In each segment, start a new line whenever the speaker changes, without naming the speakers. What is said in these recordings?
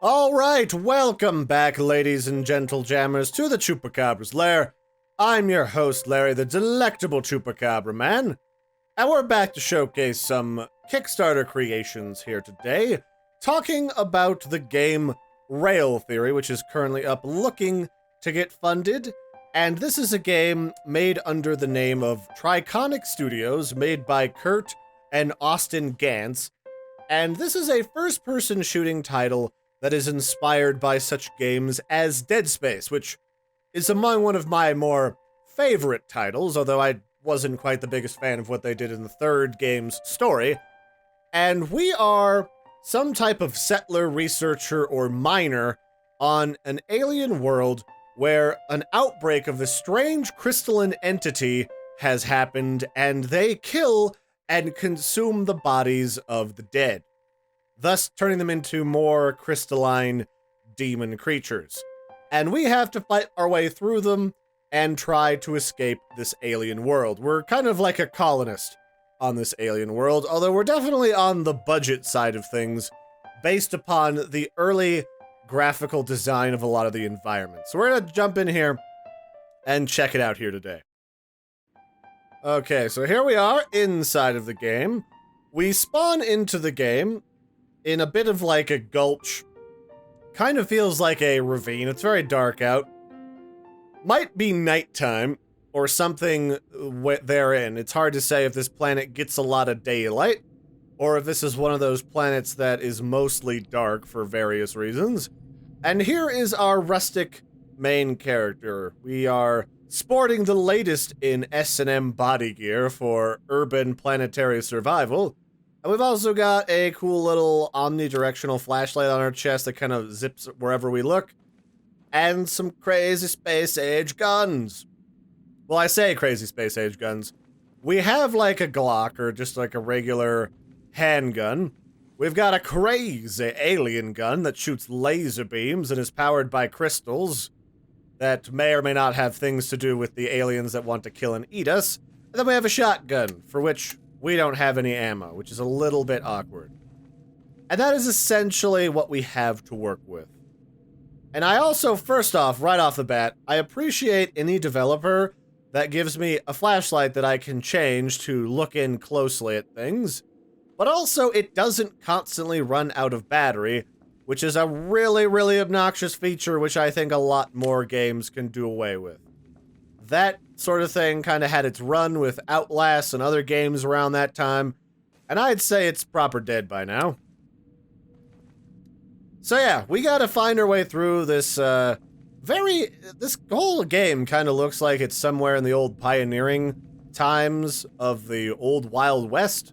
Alright, welcome back, ladies and gentle jammers, to the Chupacabra's lair. I'm your host, Larry, the delectable Chupacabra man, and we're back to showcase some Kickstarter creations here today, talking about the game Rail Theory, which is currently up looking to get funded, and this is a game made under the name of Triconic Studios, made by Kurt and Austin Gantz, and this is a first-person shooting title that is inspired by such games as Dead Space, which is among one of my more favorite titles, although I wasn't quite the biggest fan of what they did in the third game's story. And we are some type of settler, researcher, or miner on an alien world where an outbreak of a strange crystalline entity has happened, and they kill and consume the bodies of the dead, thus turning them into more crystalline demon creatures. And we have to fight our way through them and try to escape this alien world. We're kind of like a colonist on this alien world, although we're definitely on the budget side of things based upon the early graphical design of a lot of the environments. So we're gonna jump in here and check it out here today. Okay, so here we are inside of the game. We spawn into the game in a bit of like a gulch. Kind of feels like a ravine. It's very dark out. Might be nighttime or something therein. It's hard to say if this planet gets a lot of daylight or if this is one of those planets that is mostly dark for various reasons. And here is our rustic main character. We are sporting the latest in S&M body gear for urban planetary survival. And we've also got a cool little omnidirectional flashlight on our chest that kind of zips wherever we look. And some crazy space age guns. Well, I say crazy space age guns. We have like a Glock, or just like a regular handgun. We've got a crazy alien gun that shoots laser beams and is powered by crystals that may or may not have things to do with the aliens that want to kill and eat us. And then we have a shotgun, for which we don't have any ammo, which is a little bit awkward. And that is essentially what we have to work with. And I also, first off, right off the bat, I appreciate any developer that gives me a flashlight that I can change to look in closely at things, but also it doesn't constantly run out of battery, which is a really, really obnoxious feature which I think a lot more games can do away with. That sort of thing kind of had its run with Outlast and other games around that time, and I'd say it's proper dead by now. So yeah, we gotta find our way through this, this whole game kind of looks like it's somewhere in the old pioneering times of the old Wild West,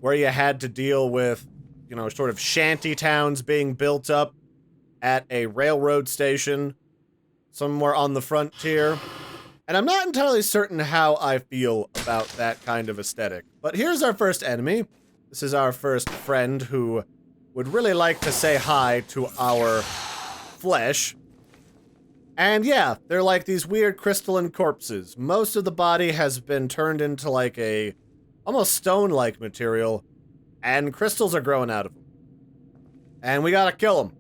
where you had to deal with, you know, sort of shanty towns being built up at a railroad station somewhere on the frontier. And I'm not entirely certain how I feel about that kind of aesthetic. But here's our first enemy. This is our first friend who would really like to say hi to our flesh. And yeah, they're like these weird crystalline corpses. Most of the body has been turned into like a almost stone-like material, and crystals are growing out of them. And we gotta kill them.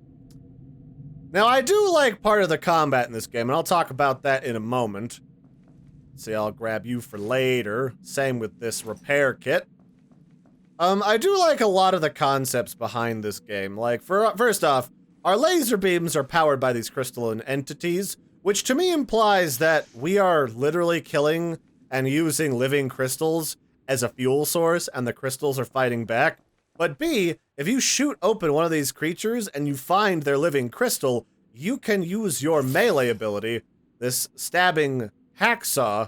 Now, I do like part of the combat in this game, and I'll talk about that in a moment. See, I'll grab you for later. Same with this repair kit. I do like a lot of the concepts behind this game. Like, first off, our laser beams are powered by these crystalline entities, which to me implies that we are literally killing and using living crystals as a fuel source, and the crystals are fighting back. But B, if you shoot open one of these creatures and you find their living crystal, you can use your melee ability, this stabbing hacksaw,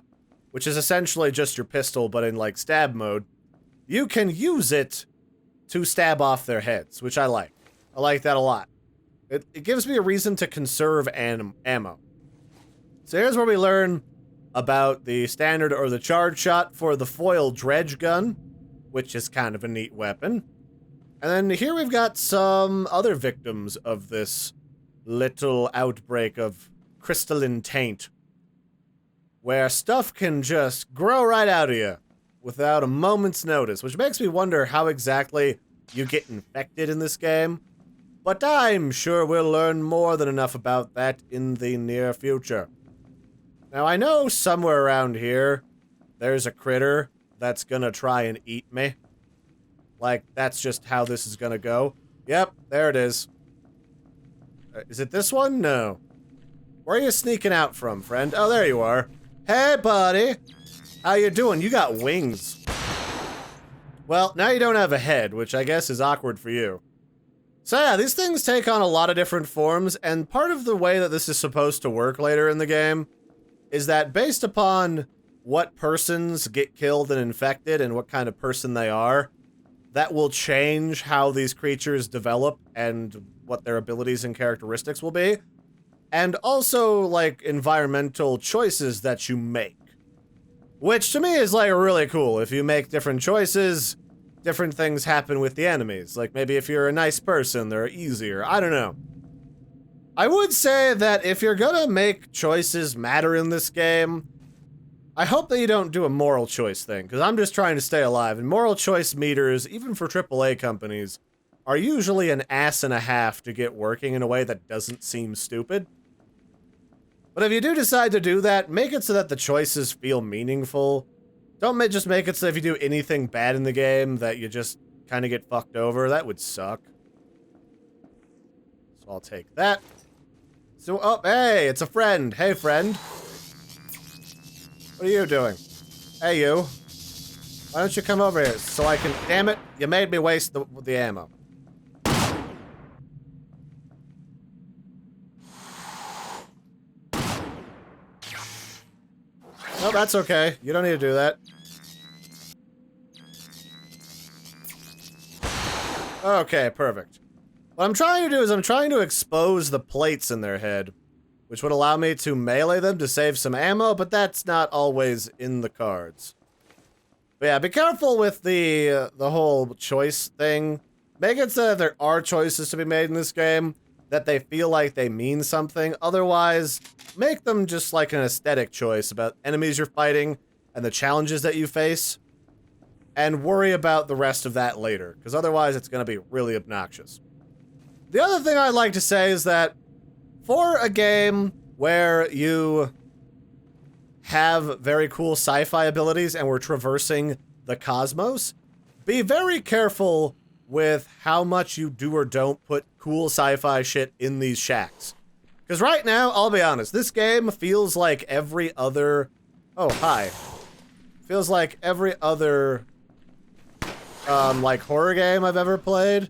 which is essentially just your pistol but in like stab mode. You can use it to stab off their heads, which I like. I like that a lot. It gives me a reason to conserve ammo. So here's where we learn about the standard or the charge shot for the foil dredge gun, which is kind of a neat weapon. And then here we've got some other victims of this little outbreak of crystalline taint, where stuff can just grow right out of you without a moment's notice, which makes me wonder how exactly you get infected in this game. But I'm sure we'll learn more than enough about that in the near future. Now, I know somewhere around here, there's a critter that's gonna try and eat me. Like, that's just how this is gonna go. Yep, there it is. Is it this one? No. Where are you sneaking out from, friend? Oh, there you are. Hey, buddy. How you doing? You got wings. Well, now you don't have a head, which I guess is awkward for you. So yeah, these things take on a lot of different forms, and part of the way that this is supposed to work later in the game is that based upon what persons get killed and infected and what kind of person they are, that will change how these creatures develop and what their abilities and characteristics will be. And also, like, environmental choices that you make. Which, to me, is, like, really cool. If you make different choices, different things happen with the enemies. Like, maybe if you're a nice person, they're easier. I don't know. I would say that if you're gonna make choices matter in this game, I hope that you don't do a moral choice thing, because I'm just trying to stay alive, and moral choice meters, even for AAA companies, are usually an ass and a half to get working in a way that doesn't seem stupid. But if you do decide to do that, make it so that the choices feel meaningful. Don't just make it so if you do anything bad in the game that you just kind of get fucked over. That would suck. So I'll take that. So, oh, hey, it's a friend. Hey, friend. What are you doing? Hey, you. Why don't you come over here so I can... Damn it, you made me waste the ammo. No, that's okay. You don't need to do that. Okay, perfect. What I'm trying to do is I'm trying to expose the plates in their head, which would allow me to melee them to save some ammo, but that's not always in the cards. But yeah, be careful with the whole choice thing. Make it so that there are choices to be made in this game, that they feel like they mean something. Otherwise, make them just like an aesthetic choice about enemies you're fighting and the challenges that you face, and worry about the rest of that later, because otherwise it's going to be really obnoxious. The other thing I'd like to say is that for a game where you have very cool sci-fi abilities and we're traversing the cosmos, be very careful with how much you do or don't put cool sci-fi shit in these shacks. Because right now, I'll be honest, this game feels like every other... Oh, hi. Feels like every other, like, horror game I've ever played.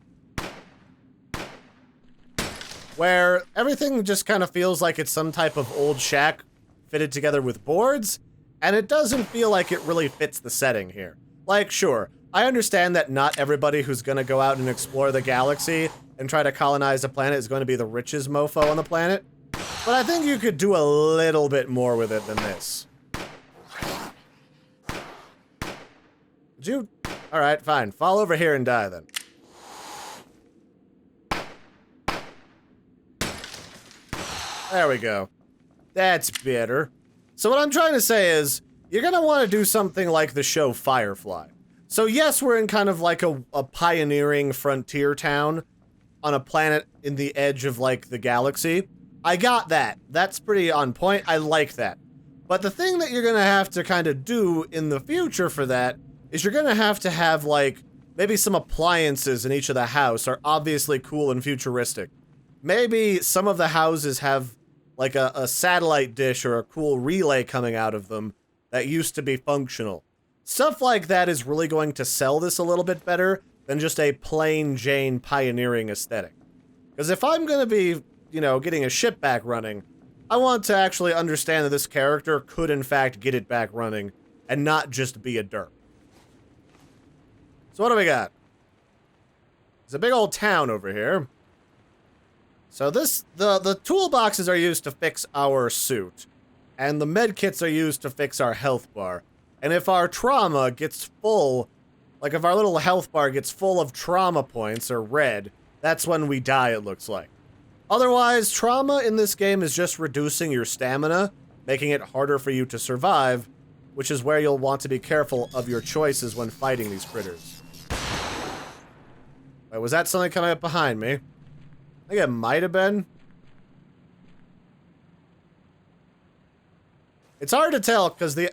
Where everything just kind of feels like it's some type of old shack fitted together with boards, and it doesn't feel like it really fits the setting here. Like, sure, I understand that not everybody who's gonna go out and explore the galaxy and try to colonize a planet is going to be the richest mofo on the planet, but I think you could do a little bit more with it than this. Did you? Alright, fine. Fall over here and die then. There we go. That's better. So what I'm trying to say is, you're gonna want to do something like the show Firefly. So yes, we're in kind of like a pioneering frontier town on a planet in the edge of like the galaxy. I got that. That's pretty on point. I like that. But the thing that you're gonna have to kind of do in the future for that is you're gonna have like maybe some appliances in each of the house are obviously cool and futuristic. Maybe some of the houses have like a satellite dish or a cool relay coming out of them that used to be functional. Stuff like that is really going to sell this a little bit better than just a plain Jane pioneering aesthetic. Because if I'm going to be, you know, getting a ship back running, I want to actually understand that this character could in fact get it back running and not just be a derp. So what do we got? There's a big old town over here. So the toolboxes are used to fix our suit, and the med kits are used to fix our health bar. And if our trauma gets full, like if our little health bar gets full of trauma points, or red, that's when we die, it looks like. Otherwise, trauma in this game is just reducing your stamina, making it harder for you to survive, which is where you'll want to be careful of your choices when fighting these critters. Wait, was that something coming up behind me? I think it might have been. It's hard to tell because the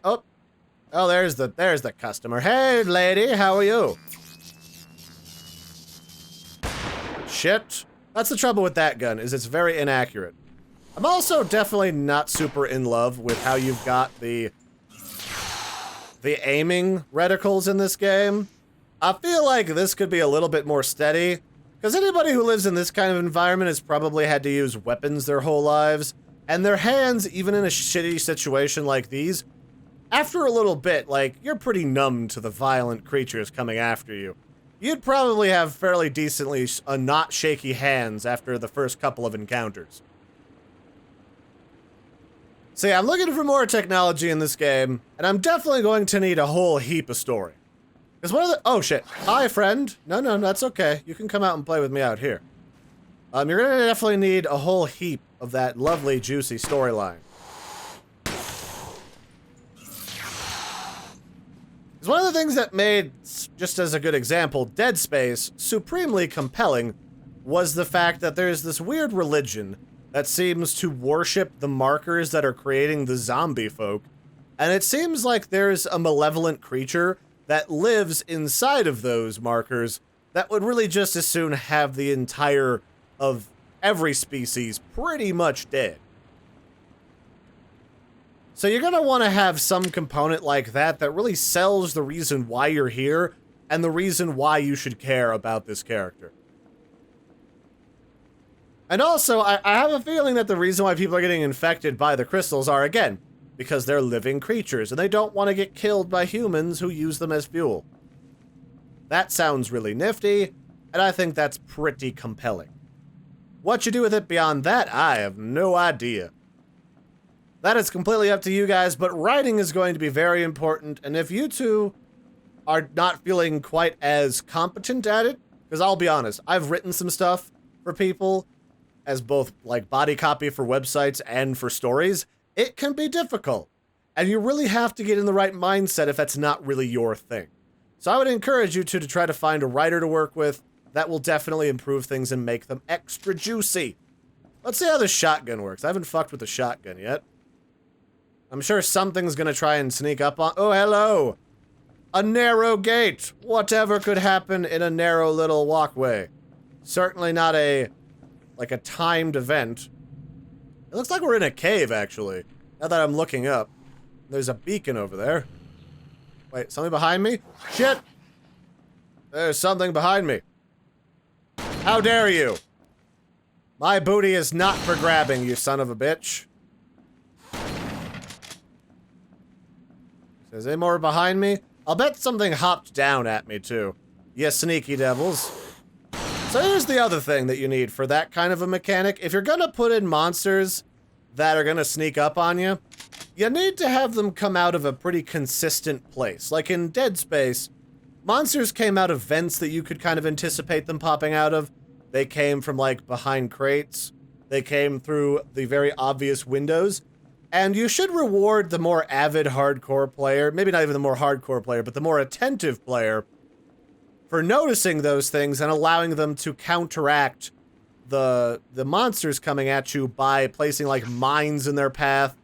there's the customer. Hey lady, how are you? Shit. That's the trouble with that gun, is it's very inaccurate. I'm also definitely not super in love with how you've got the aiming reticles in this game. I feel like this could be a little bit more steady, because anybody who lives in this kind of environment has probably had to use weapons their whole lives, and their hands, even in a shitty situation like these, after a little bit, like, you're pretty numb to the violent creatures coming after you. You'd probably have fairly decently not shaky hands after the first couple of encounters. So yeah, I'm looking for more technology in this game, and I'm definitely going to need a whole heap of story. Because one of the— oh shit. Hi, friend. No, that's okay. You can come out and play with me out here. You're gonna definitely need a whole heap of that lovely, juicy storyline. Because one of the things that made, just as a good example, Dead Space supremely compelling was the fact that there's this weird religion that seems to worship the markers that are creating the zombie folk. And it seems like there's a malevolent creature that lives inside of those markers that would really just as soon have the entire of every species pretty much dead. So you're gonna want to have some component like that that really sells the reason why you're here and the reason why you should care about this character. And also, I have a feeling that the reason why people are getting infected by the crystals are, again, because they're living creatures and they don't want to get killed by humans who use them as fuel. That sounds really nifty, and I think that's pretty compelling. What you do with it beyond that, I have no idea. That is completely up to you guys, but writing is going to be very important, and if you two are not feeling quite as competent at it, because I'll be honest, I've written some stuff for people as both like body copy for websites and for stories, it can be difficult. And you really have to get in the right mindset if that's not really your thing. So I would encourage you to try to find a writer to work with. That will definitely improve things and make them extra juicy. Let's see how the shotgun works. I haven't fucked with the shotgun yet. I'm sure something's gonna try and sneak up on— oh, hello! A narrow gate! Whatever could happen in a narrow little walkway. Certainly not a timed event. It looks like we're in a cave, actually. Now that I'm looking up. There's a beacon over there. Wait, something behind me? Shit! There's something behind me. How dare you! My booty is not for grabbing, you son of a bitch. Is there any more behind me? I'll bet something hopped down at me, too. You sneaky devils. So here's the other thing that you need for that kind of a mechanic. If you're gonna put in monsters that are gonna sneak up on you, you need to have them come out of a pretty consistent place. Like in Dead Space, monsters came out of vents that you could kind of anticipate them popping out of. They came from, like, behind crates. They came through the very obvious windows. And you should reward the more avid hardcore player, maybe not even the more hardcore player, but the more attentive player, for noticing those things and allowing them to counteract the monsters coming at you by placing, like, mines in their path,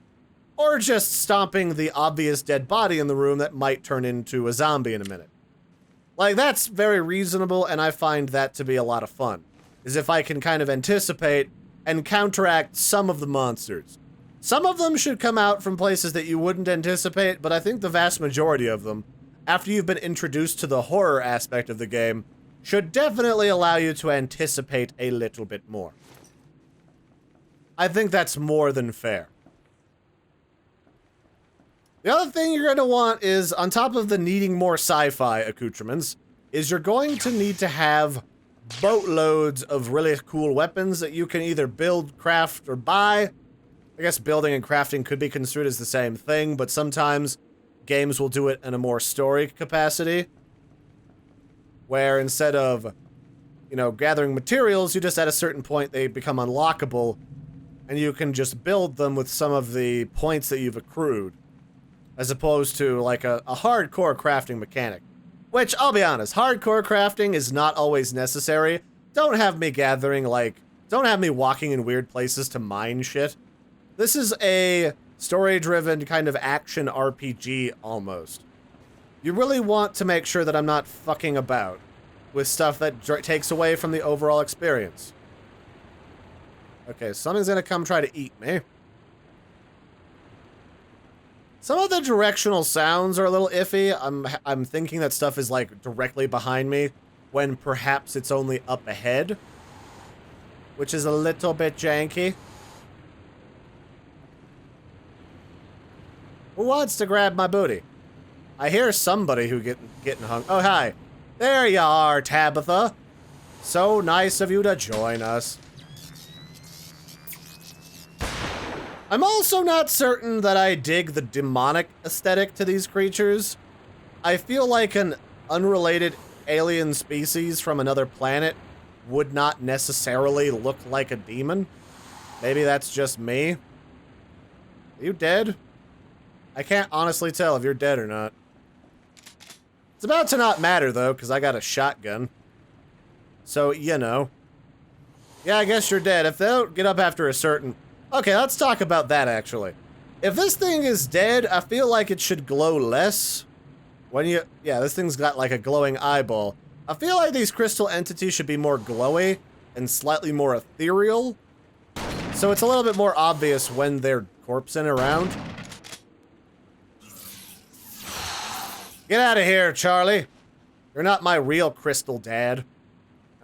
or just stomping the obvious dead body in the room that might turn into a zombie in a minute. Like, that's very reasonable, and I find that to be a lot of fun, is if I can kind of anticipate and counteract some of the monsters. Some of them should come out from places that you wouldn't anticipate, but I think the vast majority of them, after you've been introduced to the horror aspect of the game, should definitely allow you to anticipate a little bit more. I think that's more than fair. The other thing you're going to want is, on top of the needing more sci-fi accoutrements, is you're going to need to have boatloads of really cool weapons that you can either build, craft, or buy. I guess building and crafting could be construed as the same thing, but sometimes games will do it in a more story capacity, where instead of, you know, gathering materials, you just at a certain point they become unlockable, and you can just build them with some of the points that you've accrued, as opposed to, like, a hardcore crafting mechanic. Which, I'll be honest, hardcore crafting is not always necessary. Don't have me gathering, like, Don't have me walking in weird places to mine shit. This is a story-driven kind of action RPG, almost. You really want to make sure that I'm not fucking about with stuff that takes away from the overall experience. Okay, something's gonna come try to eat me. Some of the directional sounds are a little iffy. I'm thinking that stuff is like directly behind me when perhaps it's only up ahead, which is a little bit janky. Who wants to grab my booty? I hear somebody who getting hung. Oh, hi. There you are, Tabitha. So nice of you to join us. I'm also not certain that I dig the demonic aesthetic to these creatures. I feel like an unrelated alien species from another planet would not necessarily look like a demon. Maybe that's just me. Are you dead? I can't honestly tell if you're dead or not. It's about to not matter, though, because I got a shotgun. So, you know. Yeah, I guess you're dead. If they don't get up after a certain... Okay, let's talk about that, actually. If this thing is dead, I feel like it should glow less. When you... Yeah, this thing's got, like, a glowing eyeball. I feel like these crystal entities should be more glowy and slightly more ethereal. So it's a little bit more obvious when they're corpsing around. Get out of here, Charlie. You're not my real crystal dad.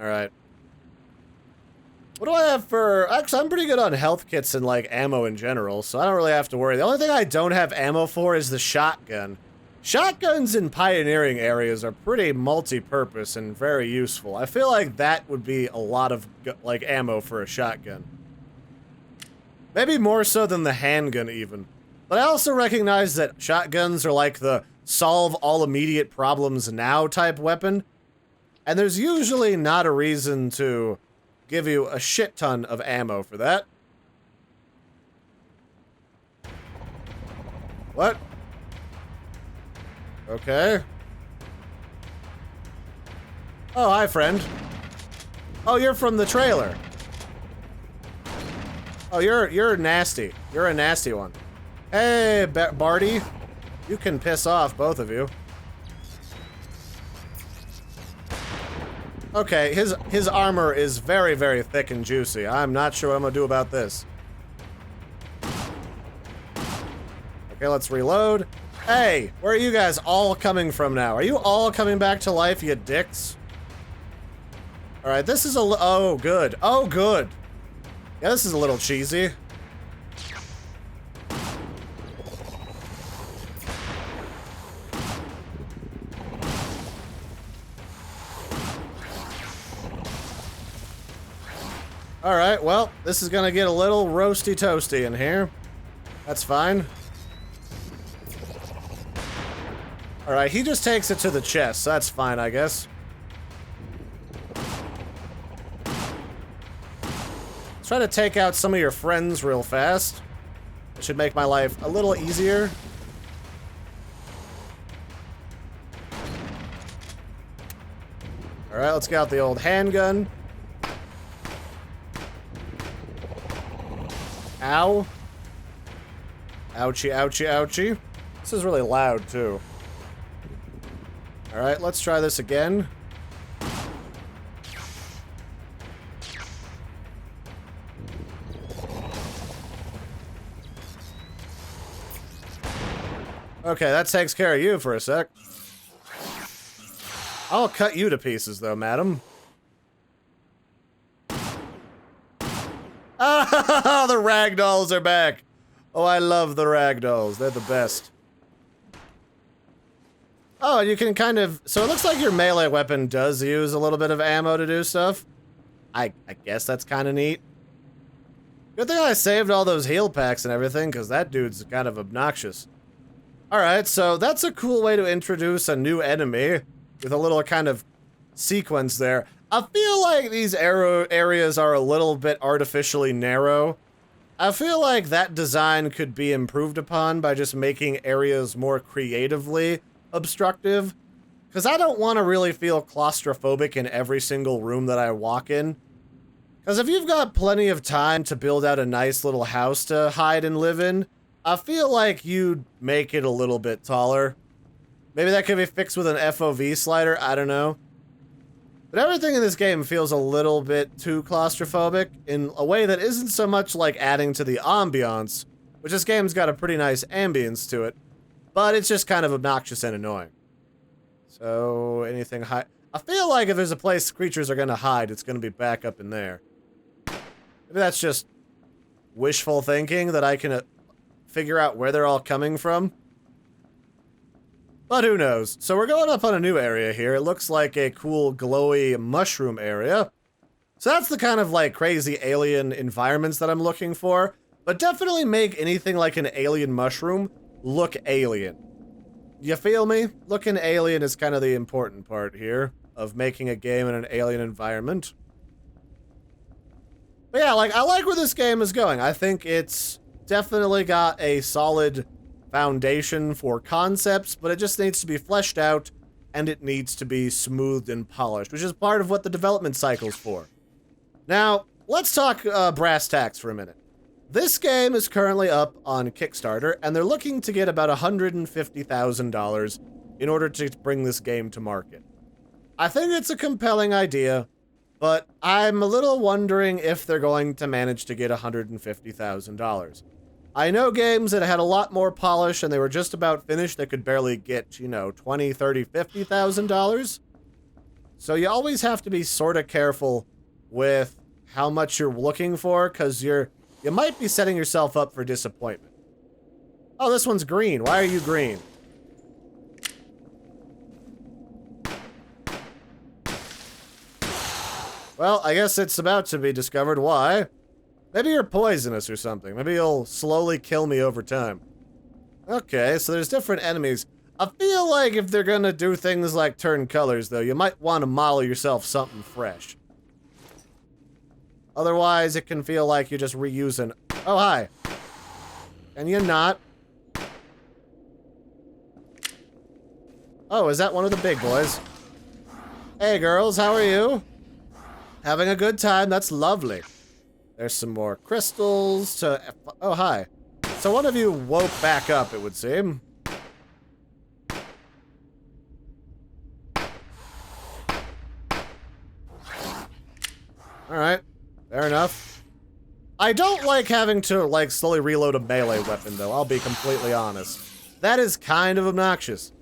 Alright. What do I have for... Actually, I'm pretty good on health kits and, like, ammo in general, so I don't really have to worry. The only thing I don't have ammo for is the shotgun. Shotguns in pioneering areas are pretty multi-purpose and very useful. I feel like that would be a lot of, like, ammo for a shotgun. Maybe more so than the handgun, even. But I also recognize that shotguns are like the solve all immediate problems now type weapon. And there's usually not a reason to give you a shit ton of ammo for that. What? Okay. Oh, hi, friend. Oh, you're from the trailer. Oh, you're nasty. You're a nasty one. Hey, Barty. You can piss off, both of you. Okay, his armor is very, very thick and juicy. I'm not sure what I'm gonna do about this. Okay, let's reload. Hey, where are you guys all coming from now? Are you all coming back to life, you dicks? Alright, this is oh, good. Oh, good. Yeah, this is a little cheesy. Alright, well, this is gonna get a little roasty toasty in here. That's fine. Alright, he just takes it to the chest, so that's fine, I guess. Let's try to take out some of your friends real fast. It should make my life a little easier. Alright, let's get out the old handgun. Ow. Ouchie, ouchie, ouchie. This is really loud, too. Alright, let's try this again. Okay, that takes care of you for a sec. I'll cut you to pieces, though, madam. Ah, the ragdolls are back. Oh, I love the ragdolls. They're the best. Oh, and you can kind of... So it looks like your melee weapon does use a little bit of ammo to do stuff. I guess that's kind of neat. Good thing I saved all those heal packs and everything, because that dude's kind of obnoxious. Alright, so that's a cool way to introduce a new enemy with a little kind of sequence there. I feel like these areas are a little bit artificially narrow. I feel like that design could be improved upon by just making areas more creatively obstructive. Because I don't want to really feel claustrophobic in every single room that I walk in. Because if you've got plenty of time to build out a nice little house to hide and live in, I feel like you'd make it a little bit taller. Maybe that could be fixed with an FOV slider, I don't know. But everything in this game feels a little bit too claustrophobic in a way that isn't so much like adding to the ambiance, which this game's got a pretty nice ambience to it, but it's just kind of obnoxious and annoying. So, anything hide? I feel like if there's a place creatures are gonna hide, it's gonna be back up in there. Maybe that's just wishful thinking that I can figure out where they're all coming from. But who knows? So we're going up on a new area here. It looks like a cool glowy mushroom area. So that's the kind of like crazy alien environments that I'm looking for. But definitely make anything like an alien mushroom look alien. You feel me? Looking alien is kind of the important part here of making a game in an alien environment. But yeah, like I like where this game is going. I think it's definitely got a solid foundation for concepts, but it just needs to be fleshed out and it needs to be smoothed and polished, which is part of what the development cycle's for. Now, let's talk brass tacks for a minute. This game is currently up on Kickstarter, and they're looking to get about $150,000 in order to bring this game to market. I think it's a compelling idea, but I'm a little wondering if they're going to manage to get $150,000. I know games that had a lot more polish and they were just about finished that could barely get, you know, $20,000, $30,000, $50,000. So you always have to be sort of careful with how much you're looking for, because you might be setting yourself up for disappointment. Oh, this one's green. Why are you green? Well, I guess it's about to be discovered why. Maybe you're poisonous or something. Maybe you'll slowly kill me over time. Okay, so there's different enemies. I feel like if they're gonna do things like turn colors, though, you might want to model yourself something fresh. Otherwise, it can feel like you're just reusing... Oh, hi. Can you not? Oh, is that one of the big boys? Hey, girls, how are you? Having a good time? That's lovely. There's some more crystals to... Oh, hi. So one of you woke back up, it would seem. Alright. Fair enough. I don't like having to, like, slowly reload a melee weapon, though. I'll be completely honest. That is kind of obnoxious.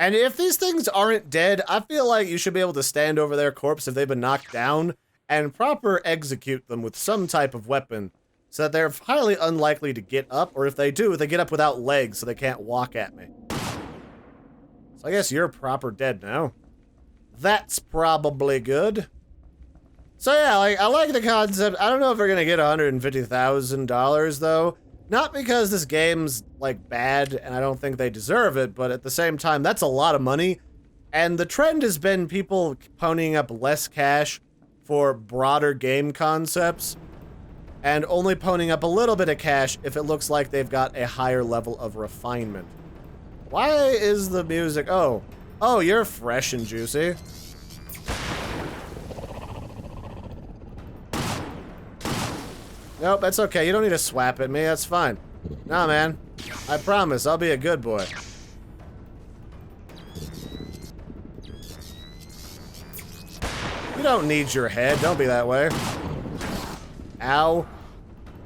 And if these things aren't dead, I feel like you should be able to stand over their corpse if they've been knocked down and proper execute them with some type of weapon so that they're highly unlikely to get up, or if they do, they get up without legs so they can't walk at me. So I guess you're proper dead now. That's probably good. So yeah, like, I like the concept. I don't know if we're gonna get $150,000 though. Not because this game's, like, bad and I don't think they deserve it, but at the same time, that's a lot of money. And the trend has been people ponying up less cash for broader game concepts, and only ponying up a little bit of cash if it looks like they've got a higher level of refinement. Why is the music... Oh, you're fresh and juicy. Nope, that's okay. You don't need to swap at me. That's fine. Nah, man. I promise, I'll be a good boy. You don't need your head. Don't be that way. Ow.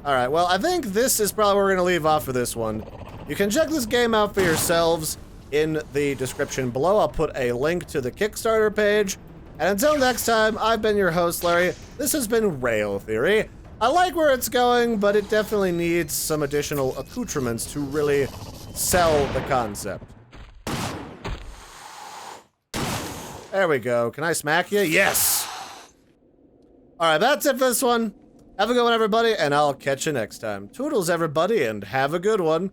Alright, well, I think this is probably where we're going to leave off for this one. You can check this game out for yourselves in the description below. I'll put a link to the Kickstarter page. And until next time, I've been your host, Larry. This has been Rail Theory. I like where it's going, but it definitely needs some additional accoutrements to really sell the concept. There we go. Can I smack you? Yes! Alright, that's it for this one. Have a good one, everybody, and I'll catch you next time. Toodles, everybody, and have a good one.